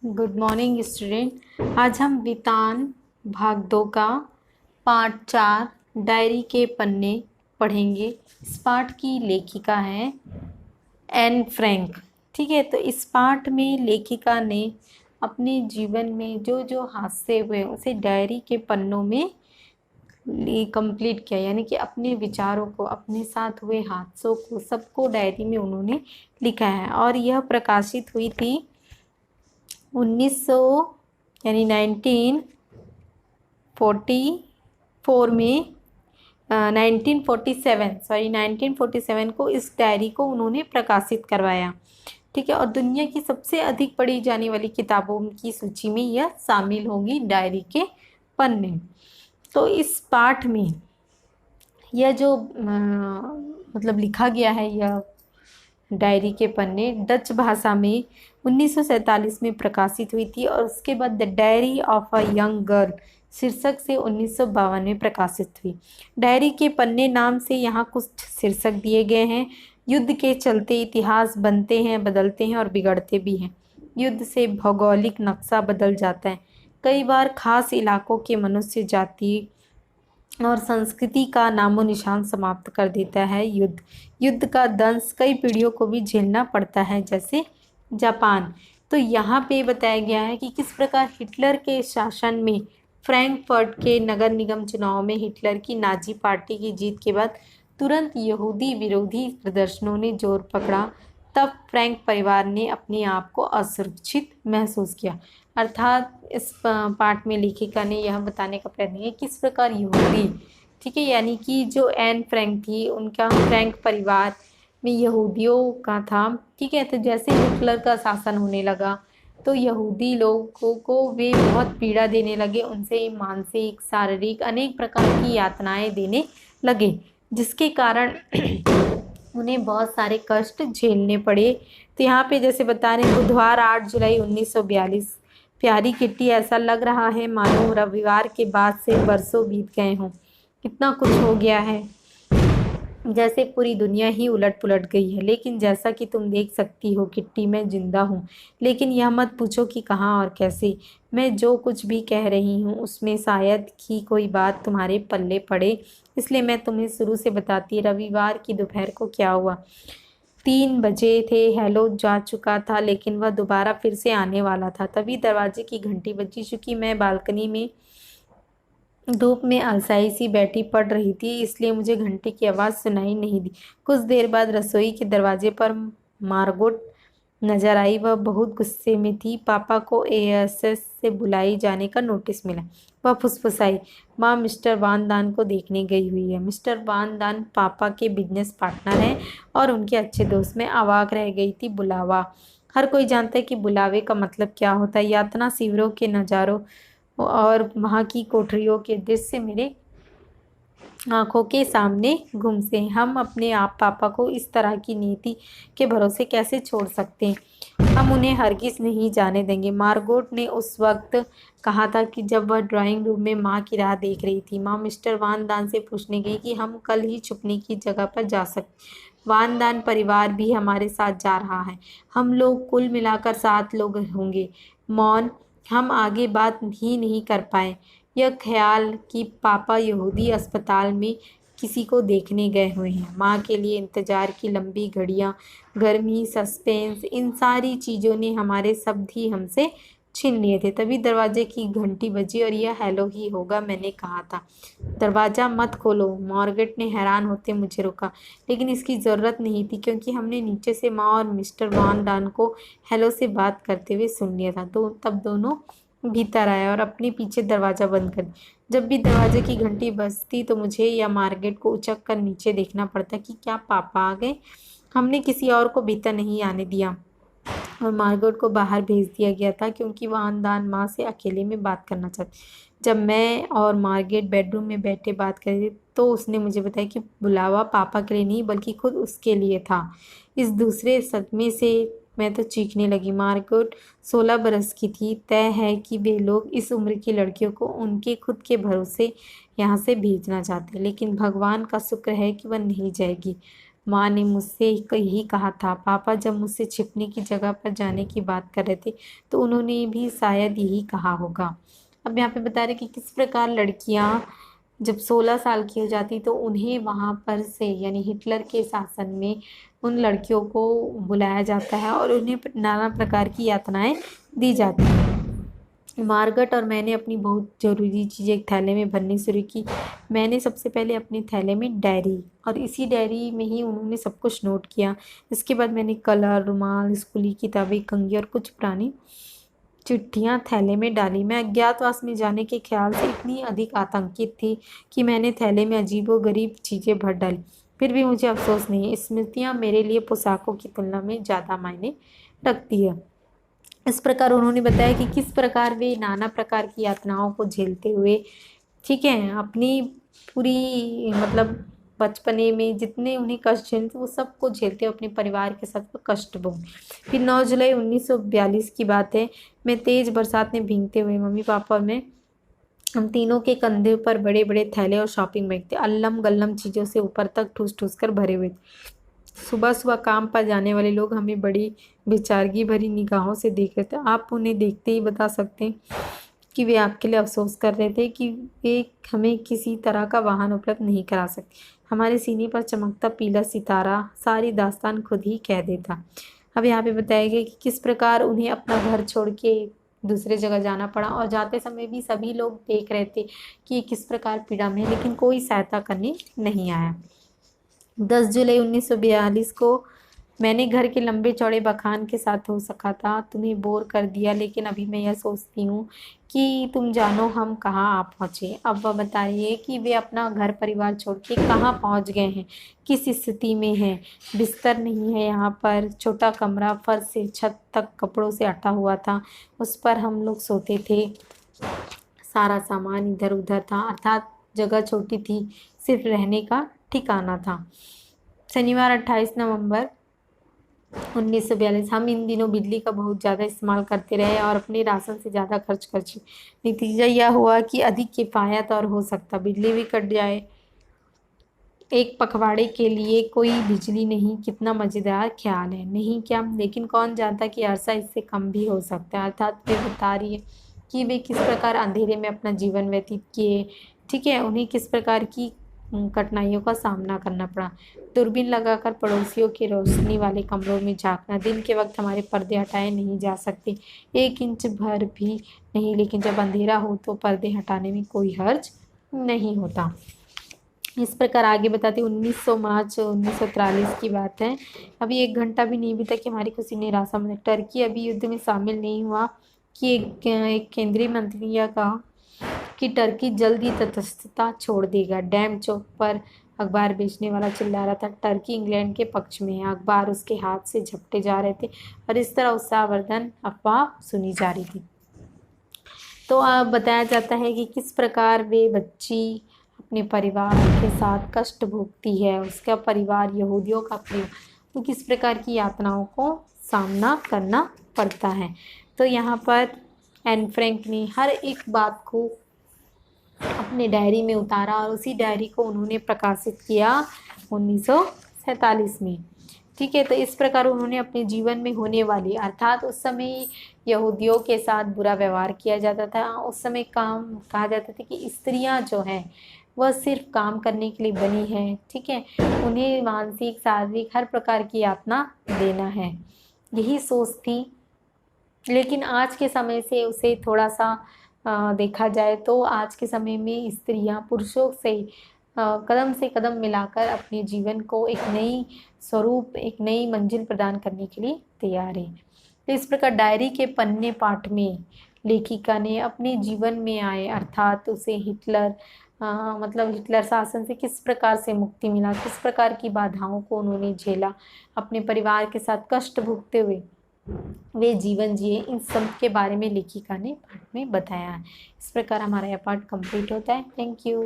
Good morning student. आज हम वितान भाग 2 का पार्ट 4 डायरी के पन्ने पढ़ेंगे। इस पाठ की लेखिका है एन फ्रैंक। ठीक है, तो इस पाठ में लेखिका ने अपने जीवन में जो जो हादसे हुए उसे डायरी के पन्नों में कंप्लीट किया, यानी कि अपने विचारों को, अपने साथ हुए हादसों को, सबको डायरी में उन्होंने लिखा है। और यह प्रकाशित हुई थी 1900 यानी 1944 में 1947 को इस डायरी को उन्होंने प्रकाशित करवाया। ठीक है, और दुनिया की सबसे अधिक पढ़ी जाने वाली किताबों की सूची में यह शामिल होगी, डायरी के पन्ने। तो इस पाठ में यह जो मतलब लिखा गया है, यह डायरी के पन्ने डच भाषा में 1947 में प्रकाशित हुई थी, और उसके बाद the diary of a young girl शीर्षक से 1952 में प्रकाशित हुई। डायरी के पन्ने नाम से यहाँ कुछ शीर्षक दिए गए हैं। युद्ध के चलते इतिहास बनते हैं, बदलते हैं और बिगड़ते भी हैं। युद्ध से भौगोलिक नक्शा बदल जाता है। कई बार खास इलाकों के मनुष्य, जाति और संस्कृति का नामो निशान समाप्त कर देता है। युद्ध का दंश कई पीढ़ियों को भी झेलना पड़ता है, जैसे जापान। तो यहाँ पे बताया गया है कि किस प्रकार हिटलर के शासन में फ्रैंकफर्ट के नगर निगम चुनाव में हिटलर की नाजी पार्टी की जीत के बाद तुरंत यहूदी विरोधी प्रदर्शनों ने जोर पकड़ा। तब फ्रैंक परिवार ने अपने आप को असुरक्षित महसूस किया। अर्थात इस पाठ में लेखिका ने यह बताने का प्रयत्न किया किस प्रकार यहूदी, ठीक है, यानी कि जो एन फ्रैंक थी, उनका फ्रैंक परिवार में यहूदियों का था। ठीक है, तो जैसे हिटलर का शासन होने लगा तो यहूदी लोगों को वे बहुत पीड़ा देने लगे, उनसे मानसिक, शारीरिक अनेक प्रकार की यातनाएं देने लगे, जिसके कारण उन्हें बहुत सारे कष्ट झेलने पड़े। तो यहाँ पे जैसे बता रहे हैं, बुधवार 8 जुलाई 1942। प्यारी किट्टी, ऐसा लग रहा है मानो रविवार के बाद से बरसों बीत गए हों। कितना कुछ हो गया है, जैसे पूरी दुनिया ही उलट पुलट गई है। लेकिन जैसा कि तुम देख सकती हो किट्टी, मैं जिंदा हूँ। लेकिन यह मत पूछो कि कहाँ और कैसे। मैं जो कुछ भी कह रही हूँ उसमें शायद ही कोई बात तुम्हारे पल्ले पड़े, इसलिए मैं तुम्हें शुरू से बताती। रविवार की दोपहर को क्या हुआ। 3 बजे थे। हेलो जा चुका था, लेकिन वह दोबारा फिर से आने वाला था। तभी दरवाजे की घंटी बजी। चूंकि मैं बालकनी में धूप में अलसाई सी बैठी पड़ रही थी, इसलिए मुझे घंटी की आवाज़ सुनाई नहीं दी। कुछ देर बाद रसोई के दरवाजे पर मार्गोट नजर आई। वह बहुत गुस्से में थी। पापा को एएसएस से बुलाई जाने का नोटिस मिला। वह फुसफुसाई, माँ मिस्टर वान दान को देखने गई हुई है। मिस्टर वान दान पापा के बिजनेस पार्टनर हैं और उनके अच्छे दोस्त। मैं अवाक रह गई थी। बुलावा, हर कोई जानता है कि बुलावे का मतलब क्या होता है। यातना शिविरों के नज़ारों और वहाँ की कोठरियों के दृश्य मेरे आंखों के सामने घूमते। हम अपने आप पापा को इस तरह की नीति के भरोसे कैसे छोड़ सकते हैं। हम उन्हें हरगिज नहीं जाने देंगे। मार्गोट ने उस वक्त कहा था कि जब वह ड्राइंग रूम में माँ की राह देख रही थी। माँ मिस्टर वान दान से पूछने गई कि हम कल ही छुपने की जगह पर जा सकते। वान दान परिवार भी हमारे साथ जा रहा है। हम लोग कुल मिलाकर 7 लोग होंगे। मौन, हम आगे बात ही नहीं कर पाए। यह ख्याल कि पापा यहूदी अस्पताल में किसी को देखने गए हुए हैं। माँ के लिए इंतजार की लंबी घड़ियाँ, गर्मी, सस्पेंस, इन सारी चीज़ों ने हमारे शब्द ही हमसे छीन लिए थे। तभी दरवाजे की घंटी बजी और यह हेलो ही होगा, मैंने कहा था। दरवाज़ा मत खोलो, मार्गरेट ने हैरान होते मुझे रोका। लेकिन इसकी ज़रूरत नहीं थी, क्योंकि हमने नीचे से माँ और मिस्टर वान डान को हेलो से बात करते हुए सुन लिया था। तो तब दोनों भीतर आया और अपने पीछे दरवाज़ा बंद कर दिया। जब भी दरवाजे की घंटी बजती तो मुझे या मार्गरेट को उचक कर नीचे देखना पड़ता कि क्या पापा आ गए। हमने किसी और को भीतर नहीं आने दिया और मार्गरेट को बाहर भेज दिया गया था, क्योंकि वान दान माँ से अकेले में बात करना चाहती। जब मैं और मार्गरेट बेडरूम में बैठे बात कर रहे थे तो उसने मुझे बताया कि बुलावा पापा के लिए नहीं बल्कि खुद उसके लिए था। इस दूसरे सदमे से मैं तो चीखने लगी। मार्गरेट 16 बरस की थी। तय है कि वे लोग इस उम्र की लड़कियों को उनके खुद के भरोसे यहाँ से भेजना चाहते, लेकिन भगवान का शुक्र है कि वह नहीं जाएगी। माँ ने मुझसे यही कहा था। पापा जब मुझसे छिपने की जगह पर जाने की बात कर रहे थे तो उन्होंने भी शायद यही कहा होगा। अब यहाँ पे बता रहे कि किस प्रकार लड़कियाँ जब 16 साल की हो जाती तो उन्हें वहाँ पर से यानी हिटलर के शासन में उन लड़कियों को बुलाया जाता है और उन्हें नाना प्रकार की यातनाएं दी जाती हैं। मार्गट और मैंने अपनी बहुत ज़रूरी चीज़ें एक थैले में भरनी शुरू की। मैंने सबसे पहले अपने थैले में डायरी, और इसी डायरी में ही उन्होंने सब कुछ नोट किया। इसके बाद मैंने कलर, रुमाल, स्कूली किताबें, कंघी और कुछ पुरानी चिट्ठियाँ थैले में डाली। मैं अज्ञातवास में जाने के ख्याल से इतनी अधिक आतंकित थी कि मैंने थैले में अजीबोगरीब चीज़ें भर डाली। फिर भी मुझे अफसोस नहीं है। स्मृतियाँ मेरे लिए पोशाकों की तुलना में ज़्यादा मायने रखती है। इस प्रकार उन्होंने बताया कि किस प्रकार वे नाना प्रकार की यातनाओं को झेलते हुए, ठीक है, अपनी पूरी मतलब बचपने में जितने उन्हें कष्ट झेलते थे वो सब को झेलते हुए अपने परिवार के साथ वो कष्ट भोग। फिर 9 जुलाई 1942 की बात है। मैं तेज़ बरसात में भीगते हुए, मम्मी पापा और मैं, हम तीनों के कंधे पर बड़े बड़े थैले और शॉपिंग बैग थे, अल्लम गल्लम चीज़ों से ऊपर तक ठूस ठूस कर भरे हुए थे। सुबह सुबह काम पर जाने वाले लोग हमें बड़ी बेचारगी भरी निगाहों से देख रहे थे। आप उन्हें देखते ही बता सकते हैं कि वे आपके लिए अफसोस कर रहे थे कि वे हमें किसी तरह का वाहन उपलब्ध नहीं करा सकते। हमारे सीने पर चमकता पीला सितारा सारी दास्तान खुद ही कह देता। अब यहाँ पे बताया गया कि किस प्रकार उन्हें अपना घर छोड़ के दूसरे जगह जाना पड़ा, और जाते समय भी सभी लोग देख रहे थे कि किस प्रकार पीड़ा में है, लेकिन कोई सहायता करने नहीं आया। 10 जुलाई 1942 को मैंने घर के लंबे चौड़े बखान के साथ हो सका था तुम्हें बोर कर दिया, लेकिन अभी मैं यह सोचती हूँ कि तुम जानो हम कहाँ आ पहुँचे। अब वह बताइए कि वे अपना घर परिवार छोड़ के कहाँ पहुँच गए हैं, किस स्थिति में हैं। बिस्तर नहीं है यहाँ पर, छोटा कमरा फर्श से छत तक कपड़ों से अटा हुआ था, उस पर हम लोग सोते थे। सारा सामान इधर उधर था, अर्थात जगह छोटी थी, सिर्फ रहने का ठिकाना था। शनिवार 28 नवंबर 1942। हम इन दिनों बिजली का बहुत ज़्यादा इस्तेमाल करते रहे और अपने राशन से ज़्यादा खर्च कर चुके। नतीजा यह हुआ कि अधिक किफ़ायत और हो सकता बिजली भी कट जाए। एक पखवाड़े के लिए कोई बिजली नहीं, कितना मज़ेदार ख्याल है, नहीं क्या? लेकिन कौन जानता कि अरसा इससे कम भी हो सकता है। अर्थात वे बता रही है कि वे किस प्रकार अंधेरे में अपना जीवन व्यतीत किए, ठीक है, उन्हें किस प्रकार की कठिनाइयों का सामना करना पड़ा। दूरबीन लगाकर पड़ोसियों के रोशनी वाले कमरों में झांकना। दिन के वक्त हमारे पर्दे हटाए नहीं जा सकते, 1 इंच भर भी नहीं, लेकिन जब अंधेरा हो तो पर्दे हटाने में कोई हर्ज नहीं होता। इस प्रकार आगे बताते 19 मार्च 1943 की बात है। अभी 1 घंटा भी नहीं बीता कि हमारी खुशी निराशा में टर्की अभी युद्ध में शामिल नहीं हुआ कि एक केंद्रीय मंत्री ने कहा कि टर्की जल्द ही तटस्थता छोड़ देगा। डैम चौक पर अखबार बेचने वाला चिल्ला रहा था, टर्की इंग्लैंड के पक्ष में है। अखबार उसके हाथ से झपटे जा रहे थे और इस तरह उत्साहवर्धन अफवाह सुनी जा रही थी। तो अब बताया जाता है कि किस प्रकार वे बच्ची अपने परिवार के साथ कष्ट भोगती है, उसका परिवार यहूदियों का परिवार, तो किस प्रकार की यातनाओं को सामना करना पड़ता है। तो यहाँ पर एन फ्रैंक ने हर एक बात को अपने डायरी में उतारा और उसी डायरी को उन्होंने प्रकाशित किया 1947 में, ठीक है। तो इस प्रकार उन्होंने अपने जीवन में होने वाली, अर्थात उस समय यहूदियों के साथ बुरा व्यवहार किया जाता था, उस समय काम कहा जाता था कि स्त्रियां जो हैं वह सिर्फ काम करने के लिए बनी है, ठीक है, उन्हें मानसिक शारीरिक हर प्रकार की यातना देना है, यही सोच थी। लेकिन आज के समय से उसे थोड़ा सा देखा जाए तो आज के समय में स्त्रियां पुरुषों से कदम से कदम मिलाकर अपने जीवन को एक नई स्वरूप, एक नई मंजिल प्रदान करने के लिए तैयार है। तो इस प्रकार डायरी के पन्ने पाठ में लेखिका ने अपने जीवन में आए, अर्थात उसे हिटलर मतलब हिटलर शासन से किस प्रकार से मुक्ति मिला, किस प्रकार की बाधाओं को उन्होंने झेला, अपने परिवार के साथ कष्ट भोगते हुए वे जीवन जिए, इन सब के बारे में लेखिका ने पाठ में बताया है। इस प्रकार हमारा यह पाठ कंप्लीट होता है। Thank you.